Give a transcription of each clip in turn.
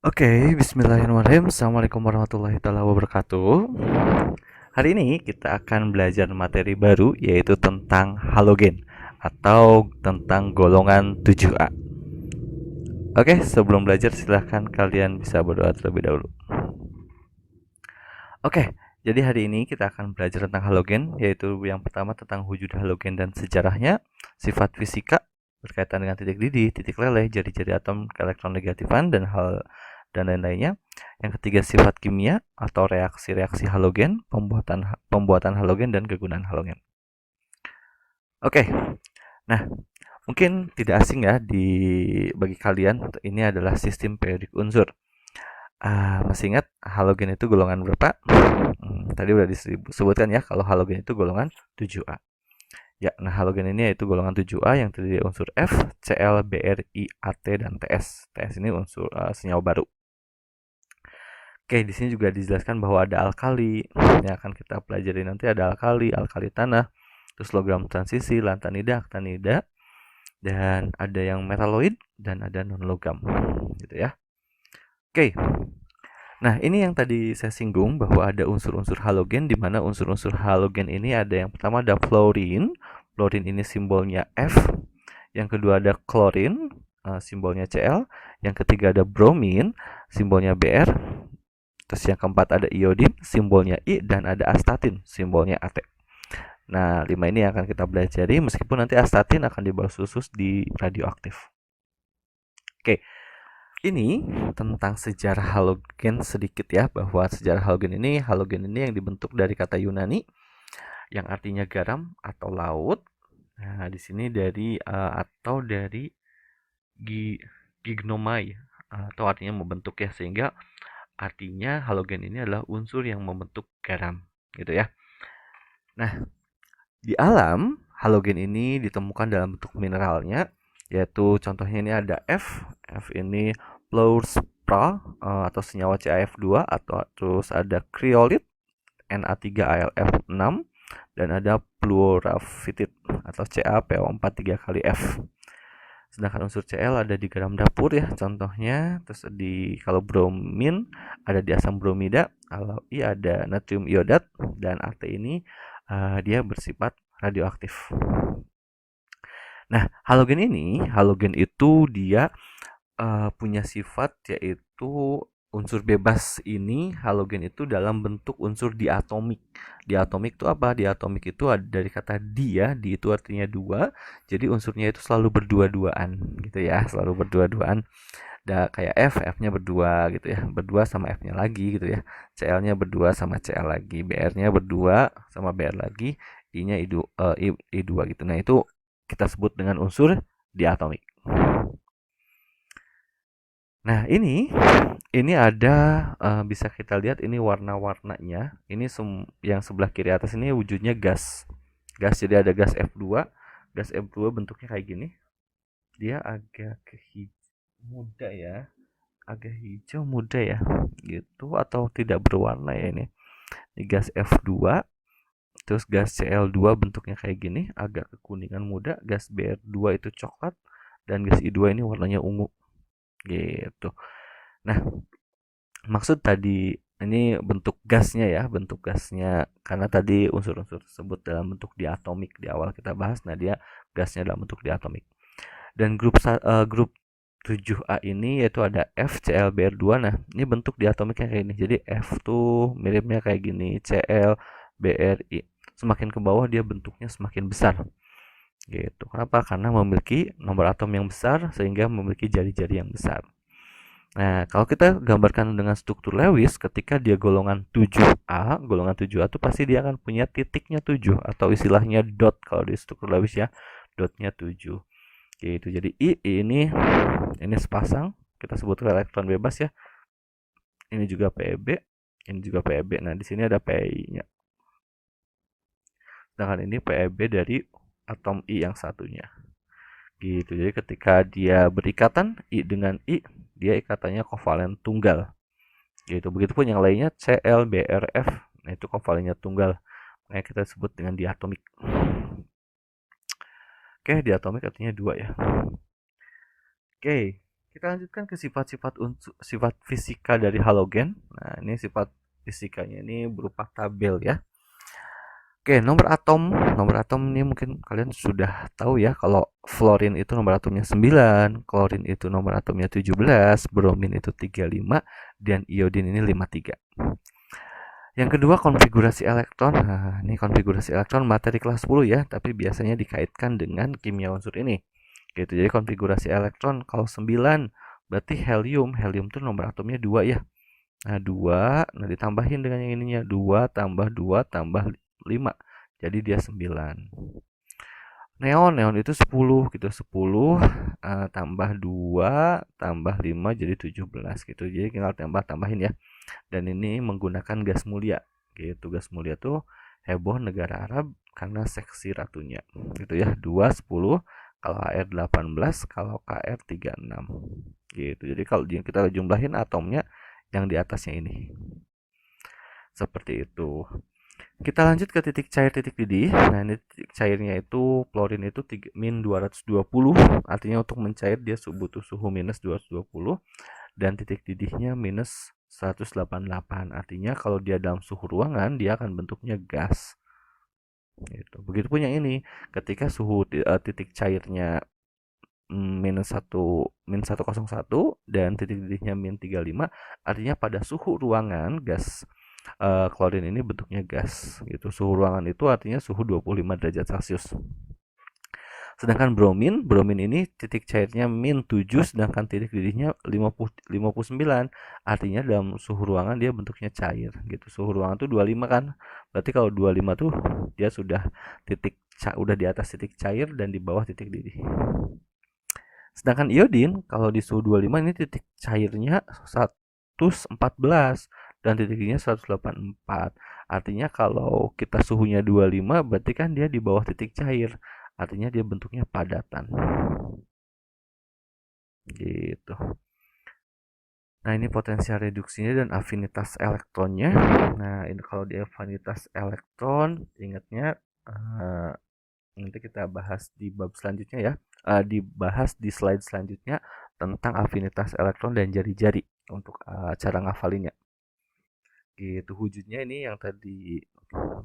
Oke, bismillahirrahmanirrahim. Assalamualaikum warahmatullahi taala wabarakatuh. Hari ini kita akan belajar materi baru yaitu tentang halogen atau tentang golongan 7A. Oke, sebelum belajar silahkan kalian bisa berdoa terlebih dahulu. Oke, jadi hari ini kita akan belajar tentang halogen, yaitu yang pertama tentang wujud halogen dan sejarahnya, sifat fisika berkaitan dengan titik didih, titik leleh, jari-jari atom keelektronegativan dan lain-lainnya. Yang ketiga sifat kimia atau reaksi-reaksi halogen, pembuatan halogen dan kegunaan halogen. Oke, nah mungkin tidak asing ya bagi kalian ini adalah sistem periodik unsur. Masih ingat halogen itu golongan berapa? Tadi udah disebutkan ya kalau halogen itu golongan 7A. Ya, nah halogen ini yaitu golongan 7A yang terdiri dari unsur F, Cl, Br, I, At, dan Ts. Ts ini unsur senyawa baru. Oke, di sini juga dijelaskan bahwa ada alkali yang akan kita pelajari nanti, ada alkali, alkali tanah, terus logam transisi, lantanida, aktinida, dan ada yang metaloid dan ada non logam gitu ya. Oke. Nah, ini yang tadi saya singgung bahwa ada unsur-unsur halogen di mana unsur-unsur halogen ini ada yang pertama ada fluorine. Fluorine ini simbolnya F. Yang kedua ada klorin, simbolnya Cl. Yang ketiga ada bromin, simbolnya Br. Terus yang keempat ada iodin, simbolnya I, dan ada astatin, simbolnya At. Nah, 5 ini akan kita pelajari meskipun nanti astatin akan dibahas khusus di radioaktif. Oke. Ini tentang sejarah halogen sedikit ya, bahwa sejarah halogen ini yang dibentuk dari kata Yunani yang artinya garam atau laut. Nah, di sini dari atau dari gignomai atau artinya membentuk ya, sehingga artinya halogen ini adalah unsur yang membentuk garam gitu ya. Nah, di alam halogen ini ditemukan dalam bentuk mineralnya, yaitu contohnya ini ada F. F ini fluorspar atau senyawa CaF2, atau terus ada kriolit Na3AlF6, dan ada fluoraphyrit atau CaPO4 3 kali F. Sedangkan unsur Cl ada di garam dapur ya contohnya, terus kalau bromin ada di asam bromida, kalau I ada natrium iodat, dan At ini dia bersifat radioaktif. Nah, halogen itu dia punya sifat yaitu unsur bebas ini. Halogen itu dalam bentuk unsur diatomik. Diatomik itu apa? Diatomik itu ada dari kata di ya, di itu artinya dua. Jadi unsurnya itu selalu berdua-duaan gitu ya, selalu berdua-duaan. Kayak F-nya berdua gitu ya, berdua sama F-nya lagi gitu ya. Cl-nya berdua sama Cl lagi, Br-nya berdua sama Br lagi, I-nya I2 gitu. Nah, itu kita sebut dengan unsur diatomik. Nah, ini ada bisa kita lihat ini warna-warnanya. Ini yang sebelah kiri atas ini wujudnya gas. Gas, jadi ada gas F2. Gas F2 bentuknya kayak gini. Dia agak muda ya. Agak hijau muda ya. Gitu, atau tidak berwarna ya ini. Ini gas F2. Terus gas Cl2 bentuknya kayak gini, agak kekuningan muda. Gas Br2 itu coklat, dan gas I2 ini warnanya ungu. Gitu. Nah, maksud tadi ini bentuk gasnya ya, bentuk gasnya karena tadi unsur-unsur tersebut dalam bentuk diatomik di awal kita bahas. Nah, dia gasnya dalam bentuk diatomik. Dan grup 7A ini yaitu ada FClBr2. Nah, ini bentuk diatomiknya kayak ini. Jadi F tuh miripnya kayak gini, Cl, BRI. Semakin ke bawah dia bentuknya semakin besar. Gitu. Kenapa? Karena memiliki nomor atom yang besar sehingga memiliki jari-jari yang besar. Nah, kalau kita gambarkan dengan struktur Lewis, ketika dia golongan 7A, golongan 7A itu pasti dia akan punya titiknya 7 atau istilahnya dot kalau di struktur Lewis ya, dotnya 7. Gitu. Jadi ini sepasang, kita sebut elektron bebas ya. Ini juga PeB, ini juga PeB. Nah, di sini ada Pi-nya. Sedangkan ini PeB dari atom I yang satunya. Gitu. Jadi ketika dia berikatan I dengan I, dia ikatannya kovalen tunggal. Gitu. Begitupun yang lainnya ClBrF. Nah, itu kovalennya tunggal. Makanya kita sebut dengan diatomik. Oke, diatomik artinya dua ya. Oke, Kita lanjutkan ke sifat fisika dari halogen. Nah, ini sifat fisikanya ini berupa tabel ya. Oke, nomor atom ini mungkin kalian sudah tahu ya, kalau fluorin itu nomor atomnya 9, klorin itu nomor atomnya 17, bromin itu 35, dan iodin ini 53. Yang kedua, konfigurasi elektron. Nah, ini konfigurasi elektron materi kelas 10 ya, tapi biasanya dikaitkan dengan kimia unsur ini. Gitu. Jadi konfigurasi elektron kalau 9 berarti helium. Helium itu nomor atomnya 2 ya. Nah, 2, nah ditambahin dengan yang ininya 2 tambah 2 tambah 5. Jadi dia 9. Neon itu 10 gitu. 10 tambah 2 tambah 5 jadi 17 gitu. Jadi tinggal tambahin ya. Dan ini menggunakan gas mulia. Gitu. Gas mulia tuh heboh negara Arab karena seksi ratunya. Gitu ya. 2 10, kalau Ar 18, kalau Kr 36. Gitu. Jadi kalau kita jumlahin atomnya yang di atasnya ini. Seperti itu. Kita lanjut ke titik cair titik didih. Nah, ini titik cairnya itu klorin itu min 220, artinya untuk mencair dia butuh suhu minus 220, dan titik didihnya minus 188. Artinya kalau dia dalam suhu ruangan dia akan bentuknya gas. Gitu. Begitupun yang ini, ketika suhu titik cairnya minus 101 dan titik didihnya min 35, artinya pada suhu ruangan gas klorin ini bentuknya gas gitu. Suhu ruangan itu artinya suhu 25 derajat Celcius. Sedangkan bromin ini titik cairnya min 7, sedangkan titik didihnya 59. Artinya dalam suhu ruangan dia bentuknya cair gitu. Suhu ruangan tuh 25 kan. Berarti kalau 25 tuh dia sudah udah di atas titik cair dan di bawah titik didih. Sedangkan iodin kalau di suhu 25 ini titik cairnya 114 dan titik didihnya 184. Artinya kalau kita suhunya 25 berarti kan dia di bawah titik cair. Artinya dia bentuknya padatan. Gitu. Nah, ini potensial reduksinya dan afinitas elektronnya. Nah, ini kalau di afinitas elektron, ingatnya nanti kita bahas di bab selanjutnya ya. Dibahas di slide selanjutnya tentang afinitas elektron dan jari-jari untuk cara ngafalinnya. Gitu. Wujudnya ini yang tadi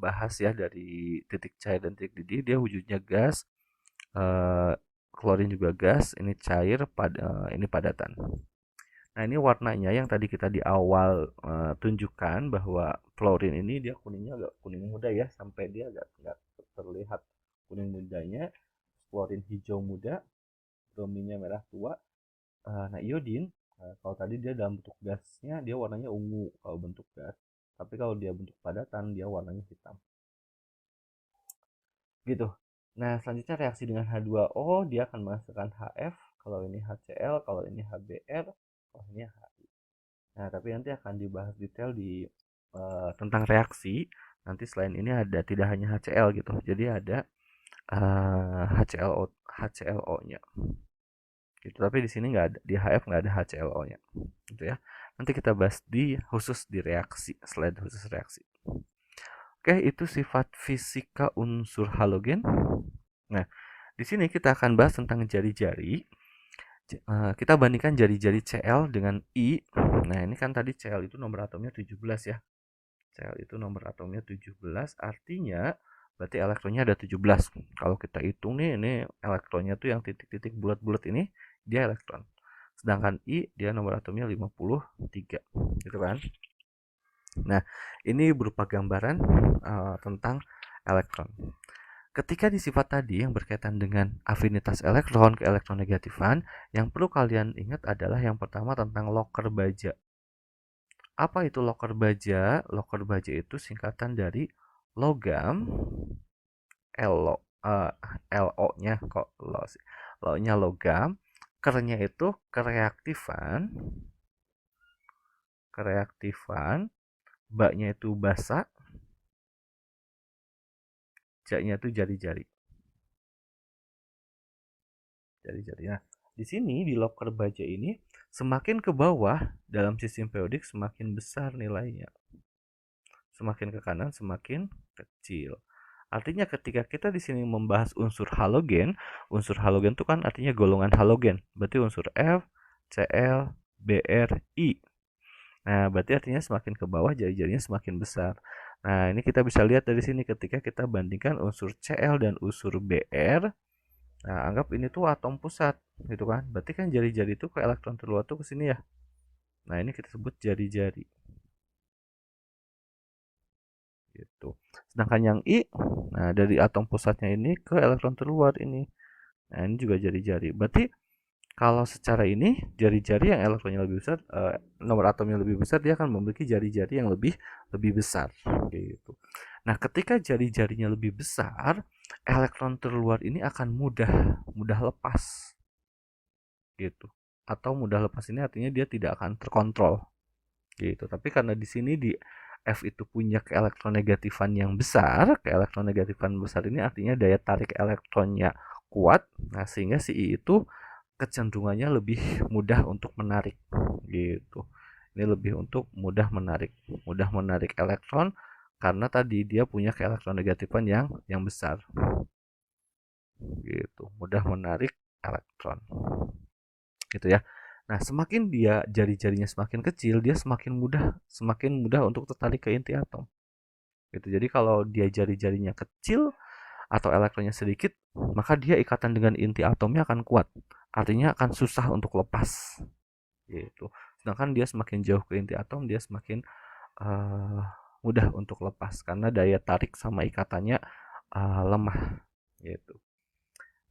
bahas ya, dari titik cair dan titik didih, dia wujudnya gas. Klorin juga gas, ini cair, ini padatan. Nah, ini warnanya yang tadi kita di awal tunjukkan bahwa fluorin ini dia kuningnya agak kuning muda ya, sampai dia agak terlihat kuning mudanya. Fluorin hijau muda, brominnya merah tua. Nah, iodin kalau tadi dia dalam bentuk gasnya dia warnanya ungu kalau bentuk gas, tapi kalau dia bentuk padatan dia warnanya hitam. Gitu. Nah, selanjutnya reaksi dengan H2O dia akan menghasilkan HF, kalau ini HCl, kalau ini HBr, kalau ini HI. Nah, tapi nanti akan dibahas detail di tentang reaksi. Nanti selain ini ada tidak hanya HCl gitu. Jadi ada HClO-nya. Gitu. Tapi di sini nggak ada, di HF nggak ada HClO-nya. Gitu ya. Nanti kita bahas khusus di reaksi, slide khusus reaksi. Oke, itu sifat fisika unsur halogen. Nah, di sini kita akan bahas tentang jari-jari. Kita bandingkan jari-jari Cl dengan I. Nah, ini kan tadi Cl itu nomor atomnya 17 ya. Cl itu nomor atomnya 17, artinya berarti elektronnya ada 17. Kalau kita hitung nih, ini elektronnya tuh yang titik-titik bulat-bulat ini, dia elektron. Sedangkan I, dia nomor atomnya 53. Gitu kan? Nah, ini berupa gambaran tentang elektron. Ketika di sifat tadi yang berkaitan dengan afinitas elektron ke elektronegatifan, yang perlu kalian ingat adalah yang pertama tentang loker baja. Apa itu loker baja? Loker baja itu singkatan dari logam, LO-nya kok lo sih? Lo-nya logam, kernya itu kereaktifan, baknya itu basa, jaknya itu jari-jari. Jari-jari. Nah, di sini di loker baja ini semakin ke bawah dalam sistem periodik semakin besar nilainya. Semakin ke kanan semakin kecil. Artinya ketika kita di sini membahas unsur halogen itu kan artinya golongan halogen. Berarti unsur F, Cl, Br, I. Nah, berarti artinya semakin ke bawah jari-jarinya semakin besar. Nah, ini kita bisa lihat dari sini ketika kita bandingkan unsur Cl dan unsur Br. Nah, anggap ini tuh atom pusat, gitu kan. Berarti kan jari-jari itu ke elektron terluar tuh ke sini ya. Nah, ini kita sebut jari-jari. Gitu. Sedangkan yang I, nah dari atom pusatnya ini ke elektron terluar ini. Nah, ini juga jari-jari. Berarti kalau secara ini jari-jari yang elektronnya lebih besar, nomor atomnya lebih besar, dia akan memiliki jari-jari yang lebih lebih besar gitu. Nah, ketika jari-jarinya lebih besar, elektron terluar ini akan mudah mudah lepas gitu. Atau mudah lepas ini artinya dia tidak akan terkontrol gitu. Tapi karena di sini di F itu punya keelektronegatifan yang besar, keelektronegatifan besar ini artinya daya tarik elektronnya kuat. Nah, sehingga si I itu kecenderungannya lebih mudah untuk menarik gitu. Ini lebih untuk mudah menarik elektron karena tadi dia punya keelektronegatifan yang besar gitu, mudah menarik elektron gitu ya. Nah, semakin dia jari-jarinya semakin kecil, dia semakin mudah untuk tertarik ke inti atom gitu. Jadi kalau dia jari-jarinya kecil atau elektronnya sedikit, maka dia ikatan dengan inti atomnya akan kuat, artinya akan susah untuk lepas gitu. Sedangkan dia semakin jauh ke inti atom, dia semakin uh, mudah untuk lepas karena daya tarik sama ikatannya lemah gitu.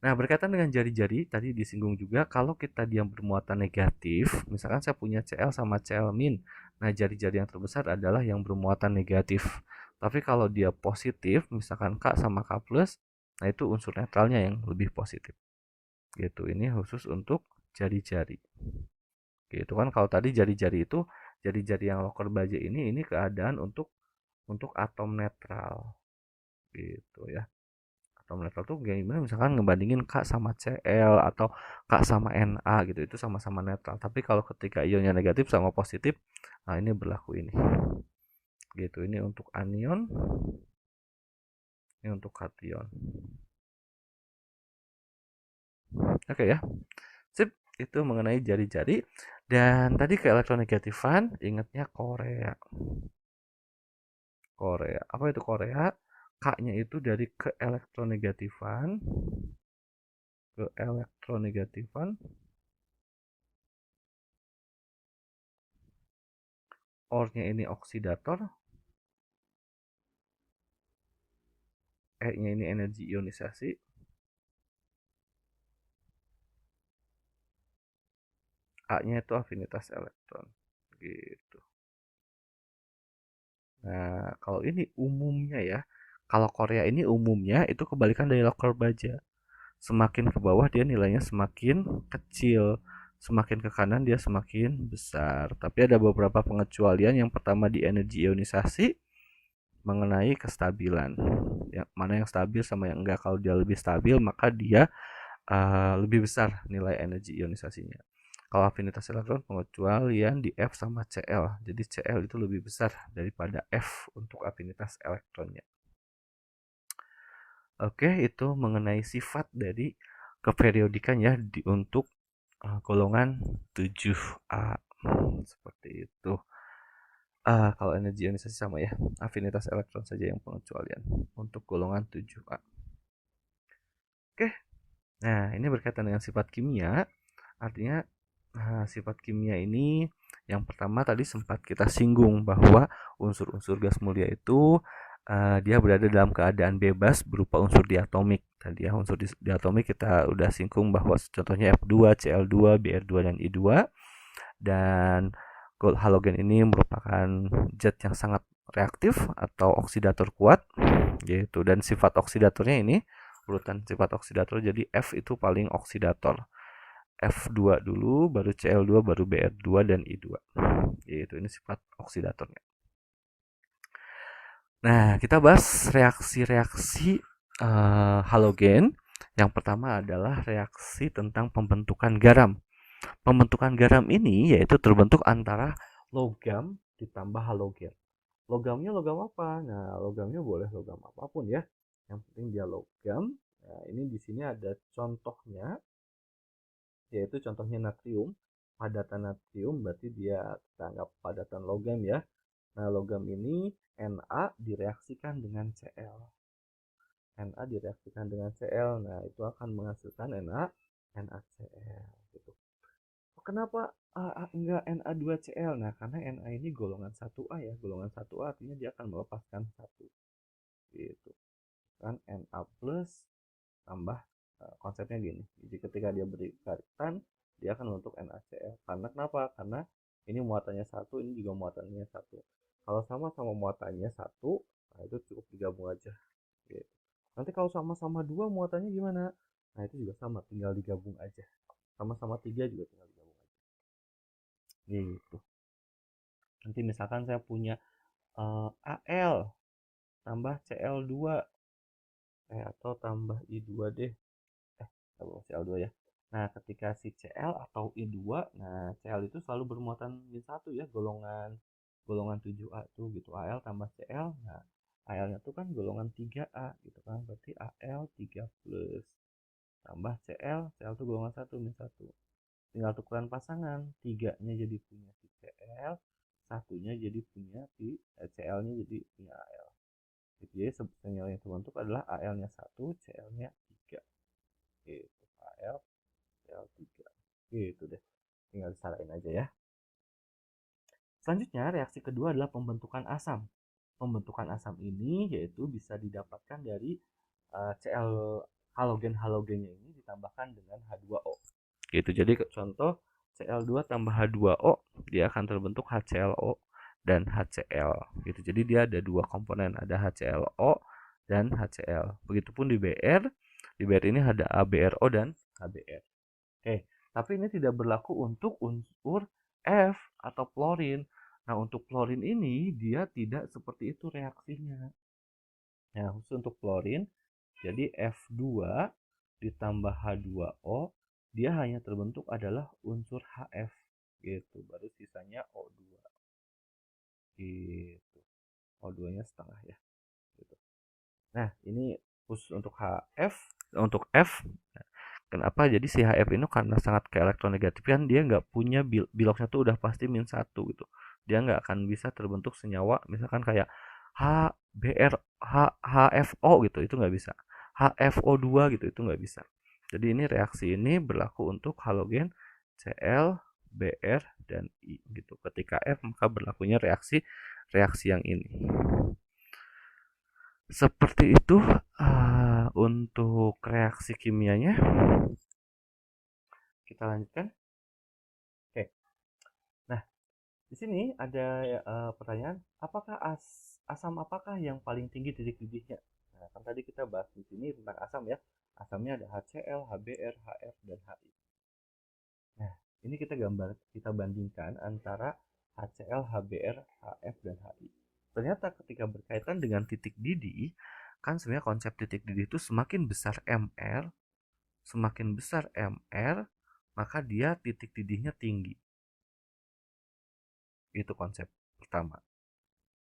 Nah, berkaitan dengan jari-jari tadi disinggung juga kalau kita diam bermuatan negatif, misalkan saya punya Cl sama Cl min. Nah, jari-jari yang terbesar adalah yang bermuatan negatif. Tapi kalau dia positif, misalkan K sama K plus, nah itu unsur netralnya yang lebih positif. Gitu. Ini khusus untuk jari-jari. Gitu kan kalau tadi jari-jari itu jari-jari yang loker baja ini keadaan untuk atom netral gitu ya. Atom netral tuh gimana misalkan ngebandingin K sama Cl atau K sama Na gitu itu sama-sama netral. Tapi kalau ketika ionnya negatif sama positif, nah ini berlaku ini. Gitu. Ini untuk anion, ini untuk kation. Oke ya. Sip, itu mengenai jari-jari dan tadi ke elektronegatifan ingatnya Korea. Korea. Apa itu Korea? K-nya itu dari ke elektronegatifan, OR-nya ini oksidator, E-nya ini energi ionisasi, A-nya itu afinitas elektron. Gitu. Nah, kalau ini umumnya ya, kalau Korea ini umumnya itu kebalikan dari local baja. Semakin ke bawah dia nilainya semakin kecil, semakin ke kanan dia semakin besar. Tapi ada beberapa pengecualian. Yang pertama di energi ionisasi mengenai kestabilan. Mana yang stabil sama yang enggak. Kalau dia lebih stabil maka dia lebih besar nilai energi ionisasinya. Kalau afinitas elektron pengecualian di F sama Cl. Jadi Cl itu lebih besar daripada F untuk afinitas elektronnya. Oke, itu mengenai sifat dari keperiodikan ya untuk golongan 7A. Seperti itu. Kalau energi ionisasi sama ya, afinitas elektron saja yang pengecualian untuk golongan 7A. Oke, nah ini berkaitan dengan sifat kimia. Artinya sifat kimia ini yang pertama tadi sempat kita singgung bahwa unsur-unsur gas mulia itu dia berada dalam keadaan bebas berupa unsur diatomik. Tadi ya unsur diatomik kita udah singgung bahwa contohnya F2, Cl2, Br2 dan I2 dan halogen ini merupakan zat yang sangat reaktif atau oksidator kuat gitu dan sifat oksidatornya ini urutan sifat oksidator jadi F itu paling oksidator. F2 dulu, baru Cl2, baru Br2 dan I2. Yaitu ini sifat oksidatornya. Nah, kita bahas reaksi-reaksi halogen. Yang pertama adalah reaksi tentang pembentukan garam. Pembentukan garam ini yaitu terbentuk antara logam ditambah halogen. Logamnya logam apa? Nah, logamnya boleh logam apapun ya. Yang penting dia logam. Nah, ini di sini ada contohnya, yaitu contohnya natrium. padatan natrium berarti dia kita anggap padatan logam ya. Nah, logam ini Na direaksikan dengan Cl. Na direaksikan dengan Cl. Nah, itu akan menghasilkan NaCl gitu. Kenapa enggak Na2Cl? Nah, karena Na ini golongan 1A ya. Golongan 1A artinya dia akan melepaskan 1. Gitu. Kan Na plus tambah konsepnya gini. Jadi ketika dia berikatan, dia akan membentuk NaCl. Karena kenapa? Karena ini muatannya 1, ini juga muatannya 1. Kalau sama-sama muatannya 1, nah itu cukup digabung aja. Gitu. Nanti kalau sama-sama 2 muatannya gimana? Nah, itu juga sama, tinggal digabung aja. Sama-sama 3 juga tinggal digabung aja. Gitu. Nanti misalkan saya punya Al tambah Cl2 atau tambah I2 deh. Tambah Cl2 ya. Nah, ketika si Cl atau I2, nah Cl itu selalu bermuatan min 1 ya, golongan 7A tuh gitu. Al tambah Cl, nah Al-nya tuh kan golongan 3A gitu kan. Berarti Al 3 plus tambah Cl tuh golongan 1 min 1. Tinggal tukeran pasangan, 3-nya jadi punya si Cl, 1-nya jadi punya si Cl-nya jadi punya Al. Jadi senyawa yang terbentuk adalah Al-nya 1, Cl-nya 3. Gitu. Al Cl3. Gitu deh. Tinggal disalahin aja ya. Selanjutnya, reaksi kedua adalah pembentukan asam. Pembentukan asam ini yaitu bisa didapatkan dari Cl halogen-halogennya ini ditambahkan dengan H2O. Gitu. Jadi contoh Cl2 tambah H2O, dia akan terbentuk HClO dan HCl. Gitu. Jadi dia ada dua komponen, ada HClO dan HCl. Begitupun di Br. Di Br ini ada ABRO dan HBr. Oke, tapi ini tidak berlaku untuk unsur F atau klorin. Nah, untuk klorin ini dia tidak seperti itu reaksinya. Nah, khusus untuk klorin, jadi F2 ditambah H2O, dia hanya terbentuk adalah unsur HF gitu, baru sisanya O2 gitu. O2-nya setengah ya gitu. Nah, ini khusus untuk HF, untuk F. Kenapa? Jadi si HF ini karena sangat ke elektronegatif kan, dia nggak punya biloknya tuh udah pasti min 1 gitu. Dia nggak akan bisa terbentuk senyawa misalkan kayak HBr, HFO gitu, itu nggak bisa. HFO2 gitu, itu nggak bisa. Jadi ini reaksi ini berlaku untuk halogen Cl, Br, dan I gitu. Ketika F maka berlakunya reaksi yang ini. Seperti itu untuk reaksi kimianya. Kita lanjutkan. Oke. Nah, di sini ada pertanyaan, asam apakah yang paling tinggi titik didihnya? Nah, kan tadi kita bahas di sini tentang asam ya. Asamnya ada HCl, HBr, HF, dan HI. Nah, ini kita bandingkan antara HCl, HBr, HF, dan HI. Ternyata ketika berkaitan dengan titik didih, kan sebenarnya konsep titik didih itu semakin besar MR, maka dia titik didihnya tinggi. Itu konsep pertama.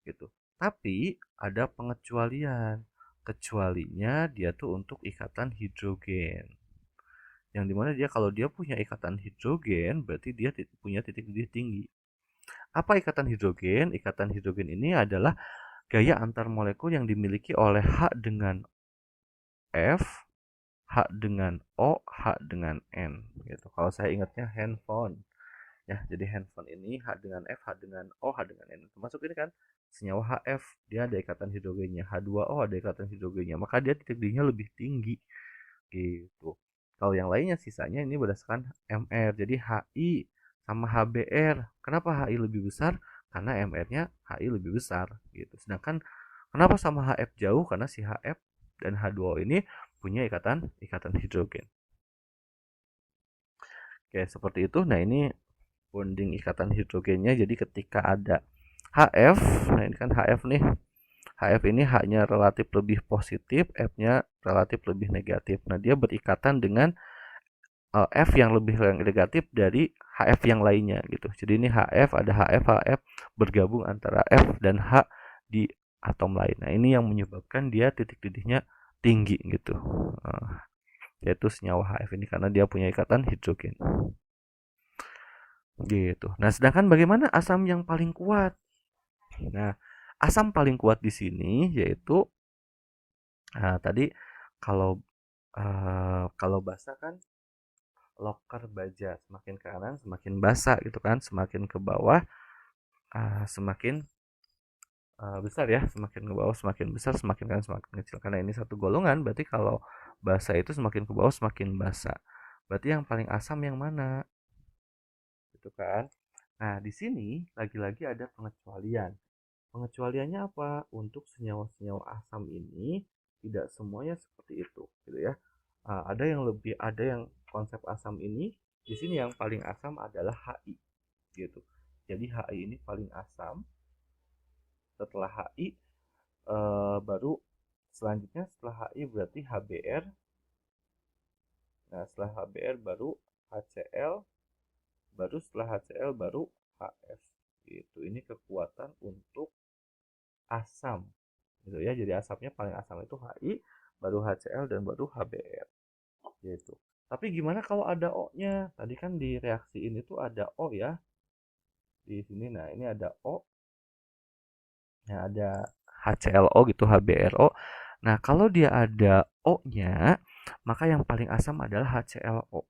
Gitu. Tapi ada pengecualian. Kecualinya dia tuh untuk ikatan hidrogen. Yang dimana dia kalau dia punya ikatan hidrogen, berarti dia punya titik didih tinggi. Apa ikatan hidrogen? Ikatan hidrogen ini adalah gaya antar molekul yang dimiliki oleh H dengan F, H dengan O, H dengan N. Gitu. Kalau saya ingatnya handphone. Ya, jadi handphone ini H dengan F, H dengan O, H dengan N. Termasuk ini kan senyawa HF, dia ada ikatan hidrogennya. H2O ada ikatan hidrogennya. Maka dia titik didihnya lebih tinggi. Gitu. Kalau yang lainnya sisanya ini berdasarkan MR. Jadi HI sama HBr. Kenapa HI lebih besar? Karena MR-nya HI lebih besar gitu. Sedangkan kenapa sama HF jauh? Karena si HF dan H2O ini punya ikatan hidrogen. Oke, seperti itu. Nah, ini bonding ikatan hidrogennya. Jadi ketika ada HF, nah ini kan HF nih. HF ini H-nya relatif lebih positif, F-nya relatif lebih negatif. Nah, dia berikatan dengan F yang lebih negatif dari HF yang lainnya gitu. Jadi ini HF, ada HF bergabung antara F dan H di atom lain. Nah, ini yang menyebabkan dia titik didihnya tinggi gitu. Yaitu senyawa HF ini karena dia punya ikatan hidrogen. gitu. Nah, sedangkan bagaimana asam yang paling kuat? Nah, asam paling kuat di sini yaitu tadi kalau kalau basah kan loker baja, semakin ke kanan semakin basah gitu kan, semakin ke bawah semakin besar ya, semakin ke bawah semakin besar, semakin kanan semakin kecil. Karena ini satu golongan, berarti kalau basah itu semakin ke bawah semakin basah. Berarti yang paling asam yang mana? Gitu kan. Nah, di sini lagi-lagi ada pengecualian. Pengecualiannya apa? Untuk senyawa-senyawa asam ini tidak semuanya seperti itu, gitu ya. Ada yang konsep asam ini di sini yang paling asam adalah HI, gitu. Jadi HI ini paling asam. Setelah HI baru selanjutnya setelah HI berarti HBr. Nah, setelah HBr baru HCl, baru setelah HCl baru HF. Gitu. Ini kekuatan untuk asam gitu ya. Jadi asapnya paling asam itu HI, baru HCl dan baru HBr gitu. Tapi gimana kalau ada O-nya? Tadi kan di reaksi ini tuh ada O ya. Di sini nah ini ada O. Nah, ada HClO gitu, HBrO. Nah, kalau dia ada O-nya, maka yang paling asam adalah HClO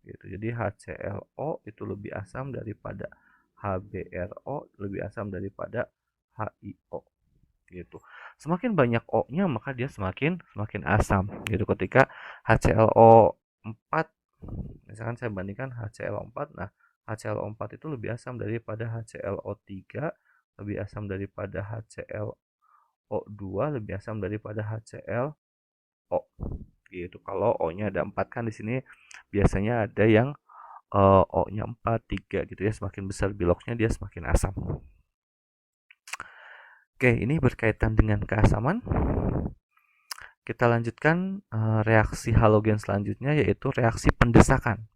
gitu. Jadi HClO itu lebih asam daripada HBrO, lebih asam daripada HIO gitu. Semakin banyak O-nya maka dia semakin semakin asam gitu. Ketika HClO 4 misalkan saya bandingkan HClO 4, nah HClO 4 itu lebih asam daripada HClO 3, lebih asam daripada HClO 2, lebih asam daripada HClO gitu. Kalau O-nya ada 4 kan di sini biasanya ada yang O-nya 4, 3 gitu ya. Semakin besar biloknya dia semakin asam. Oke, ini berkaitan dengan keasaman. Kita lanjutkan reaksi halogen selanjutnya yaitu reaksi pendesakan.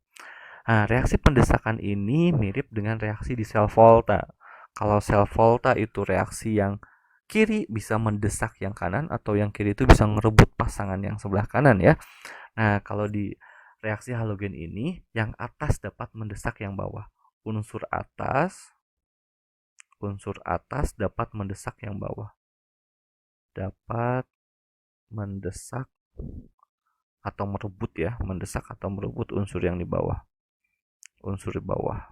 Nah, reaksi pendesakan ini mirip dengan reaksi di sel volta. Kalau sel volta itu reaksi yang kiri bisa mendesak yang kanan atau yang kiri itu bisa merebut pasangan yang sebelah kanan ya. Nah, kalau di reaksi halogen ini yang atas dapat mendesak yang bawah. Unsur atas dapat mendesak yang bawah. Dapat mendesak atau merebut ya, mendesak atau merebut unsur yang di bawah. Unsur di bawah.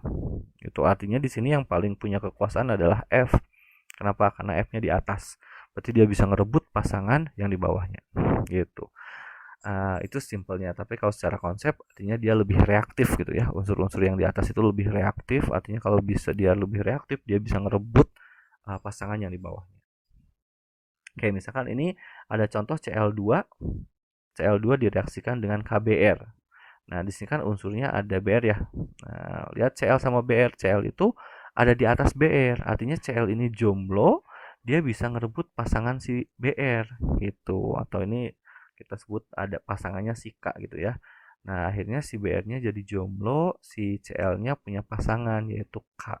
Itu artinya di sini yang paling punya kekuasaan adalah F. Kenapa? Karena F-nya di atas. Berarti dia bisa ngerebut pasangan yang di bawahnya. Gitu. Itu simpelnya. Tapi kalau secara konsep artinya dia lebih reaktif gitu ya. Unsur-unsur yang di atas itu lebih reaktif. Artinya kalau bisa dia lebih reaktif, dia bisa ngerebut pasangan yang di bawahnya. Oke, misalkan ini ada contoh Cl2. Cl2 direaksikan dengan KBr. Nah, di sini kan unsurnya ada Br ya. Nah, lihat Cl sama Br. Cl itu ada di atas Br. Artinya Cl ini jomblo, dia bisa ngerebut pasangan si Br gitu. Atau ini kita sebut ada pasangannya si K gitu ya. Nah, akhirnya si Br-nya jadi jomblo, si Cl-nya punya pasangan yaitu K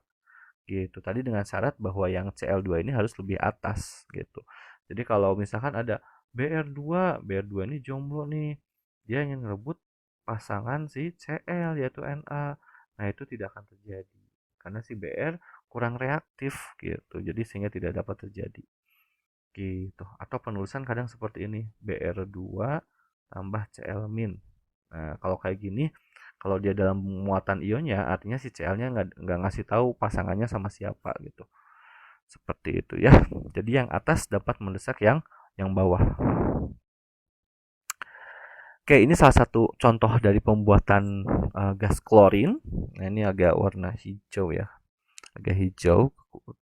gitu. Tadi dengan syarat bahwa yang Cl2 ini harus lebih atas gitu. Jadi kalau misalkan ada Br2, Br2 ini jomblo nih. Dia ingin ngerebut pasangan si Cl yaitu Na. Nah, itu tidak akan terjadi karena si Br kurang reaktif gitu. Jadi sehingga tidak dapat terjadi. Gitu. Atau penulisan kadang seperti ini, Br2 tambah Cl min. Nah, kalau kayak gini, kalau dia dalam muatan ionnya, artinya si Cl-nya nggak ngasih tahu pasangannya sama siapa gitu. Seperti itu ya. Jadi yang atas dapat mendesak yang bawah. Oke, ini salah satu contoh dari pembuatan gas klorin. Nah, ini agak warna hijau ya. Agak hijau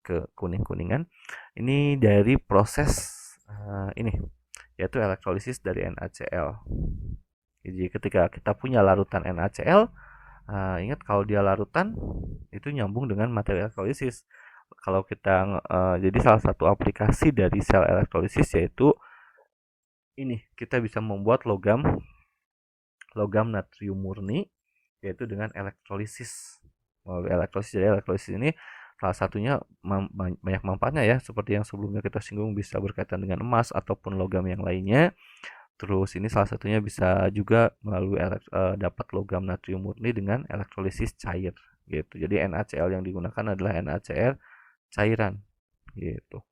ke kuning-kuningan. Ini dari proses ini yaitu elektrolisis dari NaCl. Jadi ketika kita punya larutan NaCl, ingat kalau dia larutan itu nyambung dengan materi elektrolisis. Kalau kita jadi salah satu aplikasi dari sel elektrolisis yaitu ini kita bisa membuat logam natrium murni yaitu dengan elektrolisis. Melalui elektrolisis, jadi elektrolisis ini salah satunya banyak manfaatnya ya, seperti yang sebelumnya kita singgung bisa berkaitan dengan emas ataupun logam yang lainnya. Terus ini salah satunya bisa juga melalui dapat logam natrium murni dengan elektrolisis cair gitu. Jadi NaCl yang digunakan adalah NaCl cairan gitu.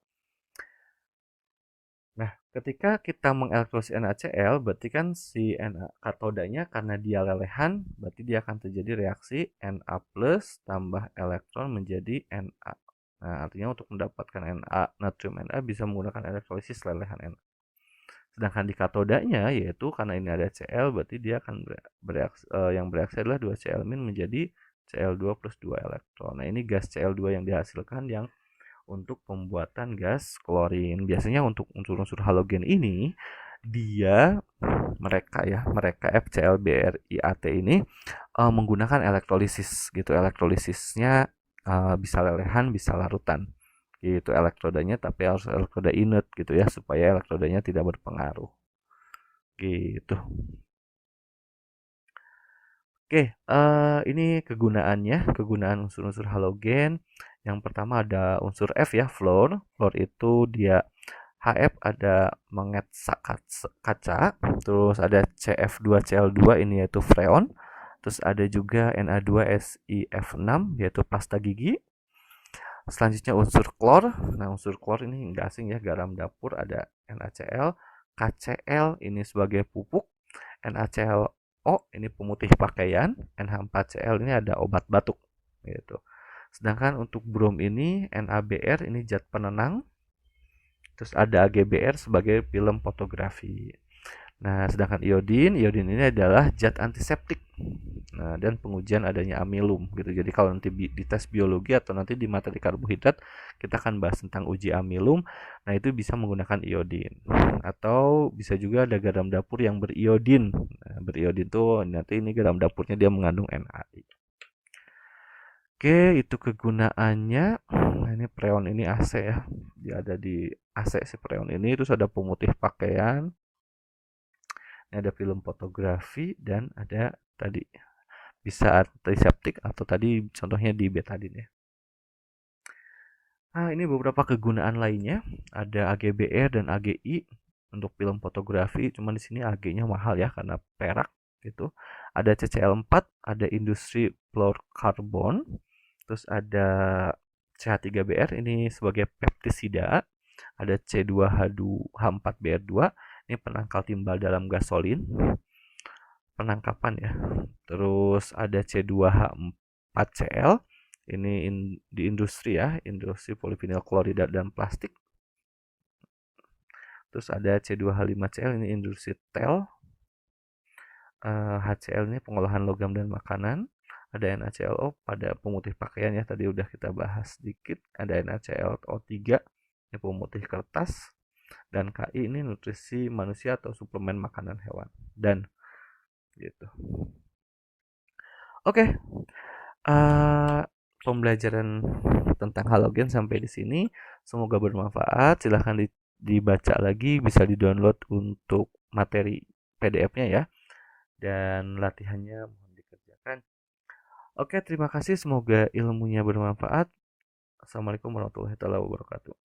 Nah, ketika kita mengelektrolisis NaCl, berarti kan si katodanya karena dia lelehan, berarti dia akan terjadi reaksi Na plus tambah elektron menjadi Na. Nah, artinya untuk mendapatkan Na, natrium Na bisa menggunakan elektrolisis lelehan Na. Sedangkan di katodanya, yaitu karena ini ada Cl, berarti dia akan bereaksi, yang bereaksi adalah 2Cl- menjadi Cl2 plus 2 elektron. Nah, ini gas Cl2 yang dihasilkan yang untuk pembuatan gas klorin. Biasanya untuk unsur-unsur halogen ini dia mereka FCl-BrIAT ini menggunakan elektrolisis gitu. Elektrolisisnya bisa lelehan, bisa larutan gitu elektrodanya, tapi harus elektroda inert gitu ya supaya elektrodanya tidak berpengaruh gitu. Oke, ini kegunaan unsur-unsur halogen. Yang pertama ada unsur F ya, fluor. Fluor itu dia HF ada mengetsa kaca, terus ada CF2Cl2 ini yaitu freon, terus ada juga Na2SiF6 yaitu pasta gigi. Selanjutnya unsur klor. Nah, unsur klor ini enggak asing ya, garam dapur ada NaCl, KCl ini sebagai pupuk, NaClO ini pemutih pakaian, NH4Cl ini ada obat batuk gitu. Sedangkan untuk brom ini NaBr ini zat penenang, terus ada AgBr sebagai film fotografi. Nah, sedangkan iodin ini adalah zat antiseptik. Nah, dan pengujian adanya amilum gitu. Jadi kalau nanti di tes biologi atau nanti di materi karbohidrat kita akan bahas tentang uji amilum. Nah, itu bisa menggunakan iodin. Atau bisa juga ada garam dapur yang beriodin. Nah, beriodin tuh nanti ini garam dapurnya dia mengandung NaI. Oke, itu kegunaannya. Nah, ini preon ini AC ya. Dia ada di AC si preon ini. Terus ada pemutih pakaian. Ini ada film fotografi dan ada tadi bisa antiseptik atau tadi contohnya di betadin ya. Nah, ini beberapa kegunaan lainnya. Ada AgBr dan AgI untuk film fotografi. Cuman di sini Ag-nya mahal ya karena perak gitu. Ada CCl4, ada industri fluorokarbon. Terus ada CH3Br ini sebagai peptisida. Ada C2H4Br2 ini penangkal timbal dalam gasolin. Penangkapan ya. Terus ada C2H4Cl ini di industri ya, industri polivinil klorida dan plastik. Terus ada C2H5Cl ini industri tel. HCl ini pengolahan logam dan makanan. Ada NaClO pada pemutih pakaian ya, tadi udah kita bahas sedikit. Ada NaClO3 ini pemutih kertas. Dan Ki ini nutrisi manusia atau suplemen makanan hewan. Dan gitu. Oke, pembelajaran tentang halogen sampai di sini. Semoga bermanfaat. Silahkan dibaca lagi, bisa di-download untuk materi PDF-nya ya. Dan latihannya mohon dikerjakan. Oke, terima kasih. Semoga ilmunya bermanfaat. Assalamualaikum warahmatullahi wabarakatuh.